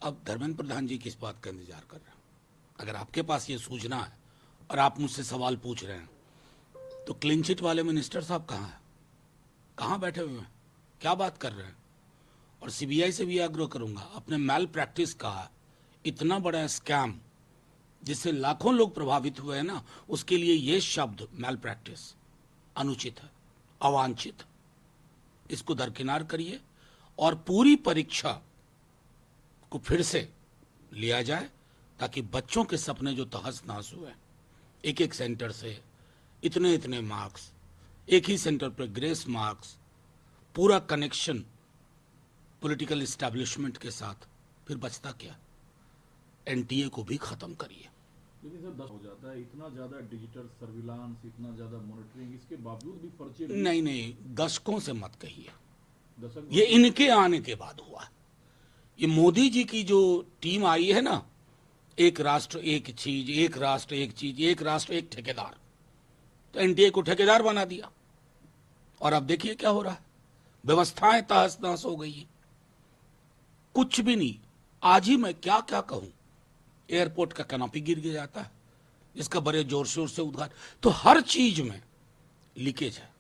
अब धर्मेंद्र प्रधान जी किस बात का इंतजार कर रहे हैं? अगर आपके पास ये सूचना है और आप मुझसे सवाल पूछ रहे हैं, तो क्लीन चिट वाले मिनिस्टर साहब कहाँ हैं? कहाँ बैठे हुए हैं? क्या बात कर रहे हैं? और सीबीआई से भी आग्रह करूंगा, अपने मैल प्रैक्टिस का इतना बड़ा स्कैम जिससे लाखों लोग प्रभावित हुए हैं ना, उसके लिए ये शब्द मैल प्रैक्टिस अनुचित है, अवांछित। इसको दरकिनार करिए और पूरी परीक्षा को फिर से लिया जाए, ताकि बच्चों के सपने जो तहस नहस हुए, एक एक सेंटर से इतने इतने मार्क्स, एक ही सेंटर पर ग्रेस मार्क्स, पूरा कनेक्शन पॉलिटिकल एस्टैब्लिशमेंट के साथ, फिर बचता क्या? एनटीए को भी खत्म करिए। लेकिन सर 10 हो जाता है, इतना ज्यादा डिजिटल सर्विलांस, इतना ज्यादा मॉनिटरिंग, इसके बावजूद भी पर्चे नहीं नहीं, दशकों से मत कहिए, दशक ये इनके आने के बाद हुआ। ये मोदी जी की जो टीम आई है ना, एक राष्ट्र एक चीज, एक राष्ट्र एक चीज, एक राष्ट्र एक ठेकेदार, तो एनटीए को ठेकेदार बना दिया। और अब देखिए क्या हो रहा है, व्यवस्थाएं तहस नहस हो गई है, कुछ भी नहीं। आज ही मैं क्या क्या कहूं, एयरपोर्ट का कैनोपी गिर गया जाता है, जिसका बड़े जोर शोर से उद्घाटन, तो हर चीज में लीकेज है।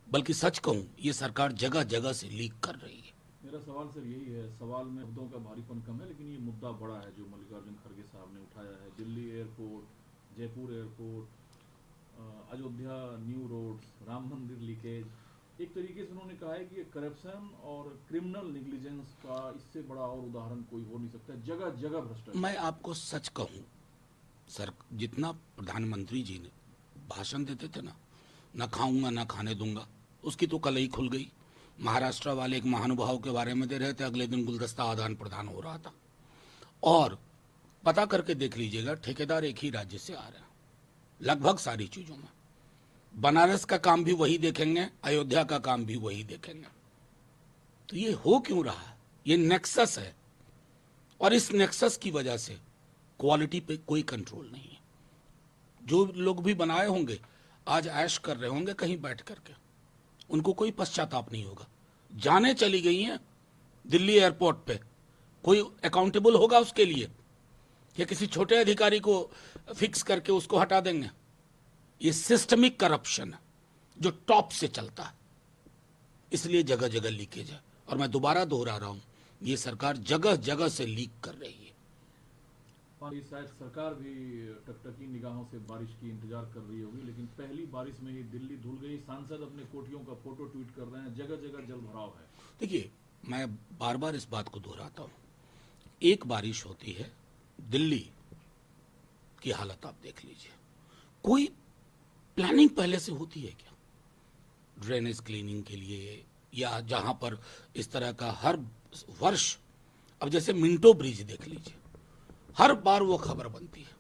बल्कि सच कहूं, ये सरकार जगह जगह से लीक कर रही है। मेरा सवाल सर यही है, सवाल में शब्दों का भारीपन कम है, लेकिन ये मुद्दा बड़ा है जो मल्लिकार्जुन खड़गे साहब ने उठाया है। Delhi airport, Jaipur airport, Ayodhya new roads, Ram Mandir leakage, एक तरीके से उन्होंने कहा है कि करप्शन और क्रिमिनल नेग्लिजेंस का इससे बड़ा और उदाहरण कोई हो नहीं सकता, जगह जगह भ्रष्टाचार। मैं आपको सच कहूं, सर, जितना प्रधानमंत्री जी ने भाषण देते थे ना खाऊंगा ना खाने दूंगा, उसकी तो कल ही खुल गई। महाराष्ट्र वाले एक महानुभाव के बारे में दे रहे थे, अगले दिन गुलदस्ता आदान प्रदान हो रहा था। और पता करके देख लीजिएगा, ठेकेदार एक ही राज्य से आ रहे हैं लगभग सारी चीजों में। बनारस का काम भी वही देखेंगे, अयोध्या का काम भी वही देखेंगे। तो ये हो क्यों रहा है? ये नेक्सस है, और इस नेक्सस की वजह से क्वालिटी पे कोई कंट्रोल नहीं है। जो लोग भी बनाए होंगे आज ऐश कर रहे होंगे कहीं बैठ करके, उनको कोई पश्चाताप नहीं होगा। जाने चली गई हैं दिल्ली एयरपोर्ट पे, कोई अकाउंटेबल होगा उसके लिए, या किसी छोटे अधिकारी को फिक्स करके उसको हटा देंगे? ये सिस्टमिक करप्शन है जो टॉप से चलता है, इसलिए जगह जगह लीकेज है। और मैं दोबारा दोहरा रहा हूं, ये सरकार जगह जगह से लीक कर रही है। शायद सरकार भी टकटकी निगाहों से बारिश की इंतजार कर रही होगी, लेकिन पहली बारिश में ही दिल्ली धुल गई। सांसद अपने कोठियों का फोटो ट्वीट कर रहे हैं, जगह जगह जल भराव है। देखिए, मैं बार बार इस बात को दोहराता हूं, एक बारिश होती है, दिल्ली की हालत आप देख लीजिए। कोई प्लानिंग पहले से होती है क्या? ड्रेनेज क्लीनिंग के लिए, या जहां पर इस तरह का हर वर्ष, अब जैसे मिंटो ब्रिज देख लीजिए, हर बार वो खबर बनती है।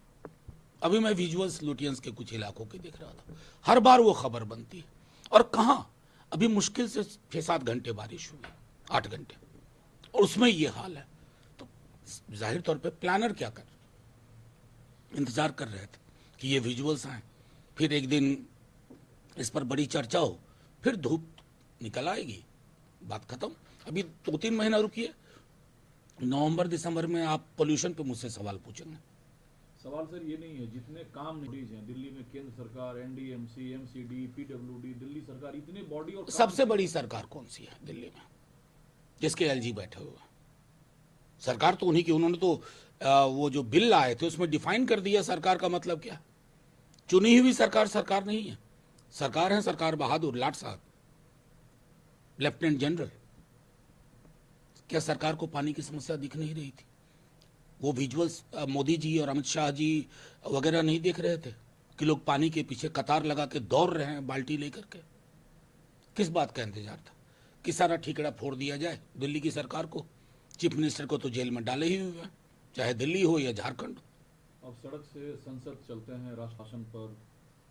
अभी मैं विजुअल्स लुटियंस के कुछ इलाकों के देख रहा था, हर बार वो खबर बनती है। और कहां, अभी मुश्किल से 6-7 घंटे बारिश हुई, 8 घंटे, और उसमें ये हाल है। तो जाहिर तौर पे प्लानर क्या कर, इंतजार कर रहे थे कि ये विजुअल्स आए, फिर एक दिन इस पर बड़ी चर्चा हो, फिर धूप निकल आएगी, बात खत्म। अभी 2-3 महीना रुकिए, नवंबर दिसंबर में आप पोल्यूशन पे मुझसे सवाल पूछेंगे। सवाल सर ये नहीं है, जितने काम नोटिस हैं दिल्ली में, केंद्र सरकार, एनडीएमसी, एमसीडी, पीडब्ल्यूडी, दिल्ली सरकार, इतने बॉडी और सबसे बड़ी सरकार कौन सी है दिल्ली में जिसके एलजी बैठे हुए? सरकार तो उन्हीं की, उन्होंने तो वो जो बिल आए थे उसमें डिफाइन कर दिया सरकार का मतलब क्या। चुनी हुई सरकार सरकार नहीं है, सरकार है सरकार बहादुर लाट साहब, लेफ्टिनेंट जनरल। क्या सरकार को पानी की समस्या दिख नहीं रही थी? वो विजुअल्स मोदी जी और अमित शाह जी वगैरह नहीं देख रहे थे कि लोग पानी के पीछे कतार लगा के दौड़ रहे हैं बाल्टी लेकर के? किस बात का इंतजार था कि सारा ठीकरा फोड़ दिया जाए दिल्ली की सरकार को? चीफ मिनिस्टर को तो जेल में डाले ही हुए हैं, चाहे दिल्ली हो या झारखंड। अब सड़क से संसद चलते हैं, राष्ट्र शासन पर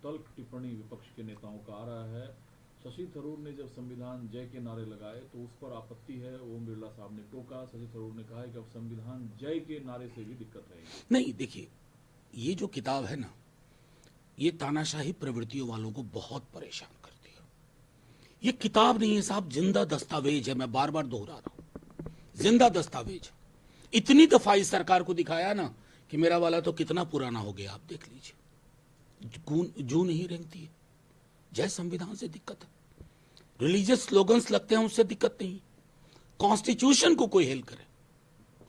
तल्ख टिप्पणी विपक्ष के नेताओं का आ रहा है। शशि थरूर ने जब संविधान जय के नारे लगाए तो उस पर आपत्ति है, ओम बिरला साहब ने टोका। शशि थरूर ने कहा है कि अब संविधान जय के नारे से भी दिक्कत रहेगी। नहीं, देखिए, ये जो किताब है ना, ये तानाशाही प्रवृत्तियों वालों को बहुत परेशान करती है। ये किताब नहीं है साहब, जिंदा दस्तावेज है। मैं बार बार दोहरा रहा हूं, जिंदा दस्तावेज। इतनी दफा इस सरकार को दिखाया ना कि मेरा वाला तो कितना पुराना हो गया, आप देख लीजिए, जू नहीं रेंगती है। जय संविधान से दिक्कत है, रिलीजियस स्लोगन्स लगते हैं उससे दिक्कत नहीं, कॉन्स्टिट्यूशन को कोई हेल करे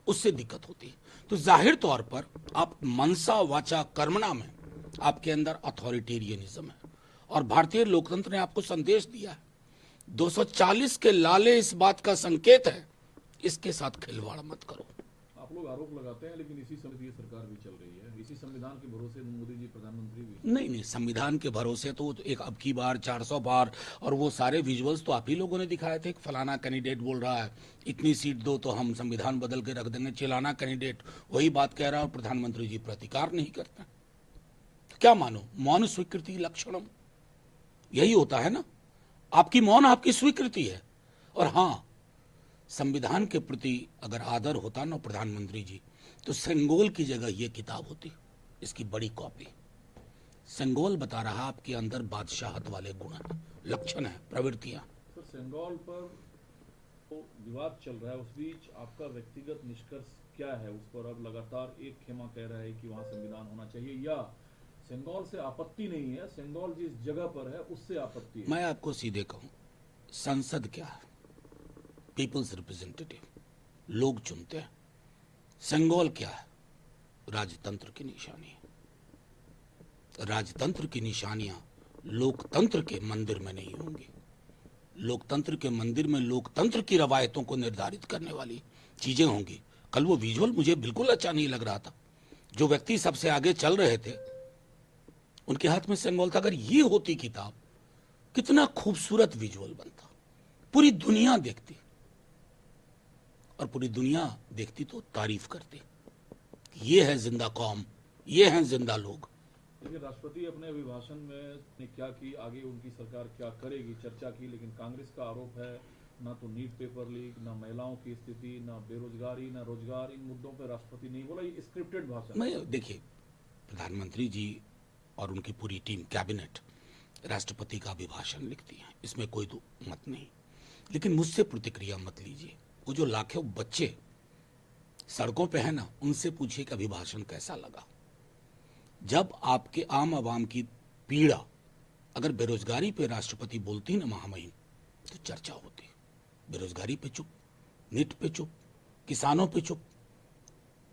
उससे दिक्कत होती है। तो जाहिर तौर पर आप मनसा वाचा कर्मणा में आपके अंदर अथॉरिटेरियनिज्म है, और भारतीय लोकतंत्र ने आपको संदेश दिया है। 240 के लाले इस बात का संकेत है, इसके साथ खिलवाड़ मत करो। आप लोग आरोप लगाते हैं, लेकिन इसी समय ये सरकार भी चल रही है, इसी संविधान के भरोसे मोदी जी प्रधानमंत्री भी। नहीं, संविधान के भरोसे तो एक अब की बार 400 बार, और वो सारे विजुअल्स तो आप ही लोगों ने दिखाए थे। फलाना कैंडिडेट बोल रहा है इतनी सीट दो तो हम संविधान बदल के रख देंगे, चिलाना कैंडिडेट वही बात कह रहा है और प्रधानमंत्री जी प्रतिकार नहीं करते। क्या मानो, मौन स्वीकृति लक्षणम, यही होता है ना, आपकी मौन आपकी स्वीकृति है। और हाँ, संविधान के प्रति अगर आदर होता ना प्रधानमंत्री जी, तो सेंगोल की जगह ये किताब होती, इसकी बड़ी कॉपी। सेंगोल बता रहा आपके अंदर बादशाहत वाले गुण हैं, लक्षण है, प्रवृत्तियां। सर, सेंगोल पर तो विवाद चल रहा है, उस बीच आपका व्यक्तिगत निष्कर्ष क्या है उस पर? अब लगातार एक खेमा कह रहा है कि वहां संविधान होना चाहिए, या सेंगोल से आपत्ति नहीं है, सेंगोल जिस जगह पर है उससे आपत्ति है? मैं आपको सीधे कहूं, संसद क्या है? पीपल्स रिप्रेजेंटेटिव, लोग चुनते हैं। सेंगोल क्या है? राजतंत्र की निशानी है। राजतंत्र की निशानियां लोकतंत्र के मंदिर में नहीं होंगी। लोकतंत्र के मंदिर में लोकतंत्र की रवायतों को निर्धारित करने वाली चीजें होंगी। कल वो विजुअल मुझे बिल्कुल अच्छा नहीं लग रहा था, जो व्यक्ति सबसे आगे चल रहे थे उनके हाथ में सेंगोल था। अगर ये होती किताब, कितना खूबसूरत विजुअल बनता, पूरी दुनिया देखती, और पूरी दुनिया देखती तो तारीफ करती, ये है जिंदा कौम, ये हैं जिंदा लोग। देखिए, राष्ट्रपति अपने अभिभाषण में ने क्या की, आगे उनकी सरकार क्या करेगी चर्चा की, लेकिन कांग्रेस का आरोप है ना तो नीट पेपर लीक, ना महिलाओं की स्थिति, ना बेरोजगारी, ना रोजगार, इन मुद्दों पर राष्ट्रपति नहीं बोला, ये स्क्रिप्टेड भाषण। मैं देखिए, प्रधानमंत्री जी और उनकी पूरी टीम कैबिनेट राष्ट्रपति का अभिभाषण लिखती है, इसमें कोई तो मत नहीं, लेकिन मुझसे प्रतिक्रिया मत लीजिए। वो जो लाखों बच्चे सड़कों पे है ना, उनसे पूछिए कि अभिभाषण कैसा लगा। जब आपके आम आवाम की पीड़ा, अगर बेरोजगारी पे राष्ट्रपति बोलती ना महामहिम, तो चर्चा होती। बेरोजगारी पे चुप, नीट पे चुप, किसानों पे चुप,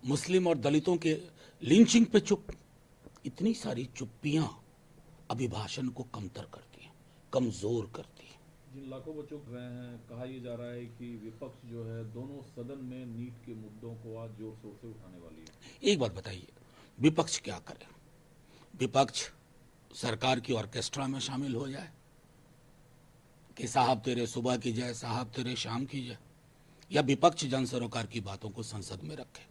मुस्लिम और दलितों के लिंचिंग पे चुप। इतनी सारी चुप्पियां अभिभाषण को कमतर करती हैं, कमजोर करती हैं। जिन लाखों बच्चों रहे हैं, कहा यह जा रहा है कि विपक्ष जो है दोनों सदन में नीट के मुद्दों को आज जोर शोर से उठाने वाली है। एक बात बताइए, विपक्ष क्या करे? विपक्ष सरकार की ऑर्केस्ट्रा में शामिल हो जाए कि साहब तेरे सुबह की जय, साहब तेरे शाम की जय, या विपक्ष जन सरोकार की बातों को संसद में रखे?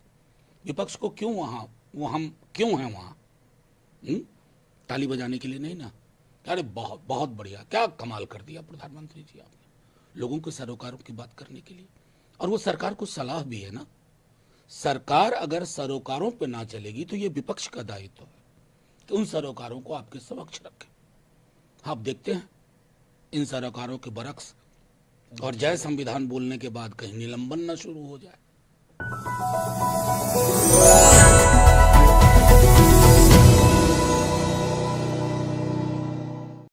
विपक्ष को क्यों वहां, वो हम क्यों हैं वहां? ताली बजाने के लिए नहीं ना। अरे बहुत बहुत बढ़िया, क्या कमाल कर दिया प्रधानमंत्री जी आपने, लोगों के सरोकारों की बात करने के लिए। और वो सरकार को सलाह भी है ना, सरकार अगर सरोकारों पे ना चलेगी तो ये विपक्ष का दायित्व है कि उन सरोकारों को आपके समक्ष रखें। आप देखते हैं इन सरोकारों के बरक्स, और जय संविधान बोलने के बाद कहीं निलंबन न शुरू हो जाए।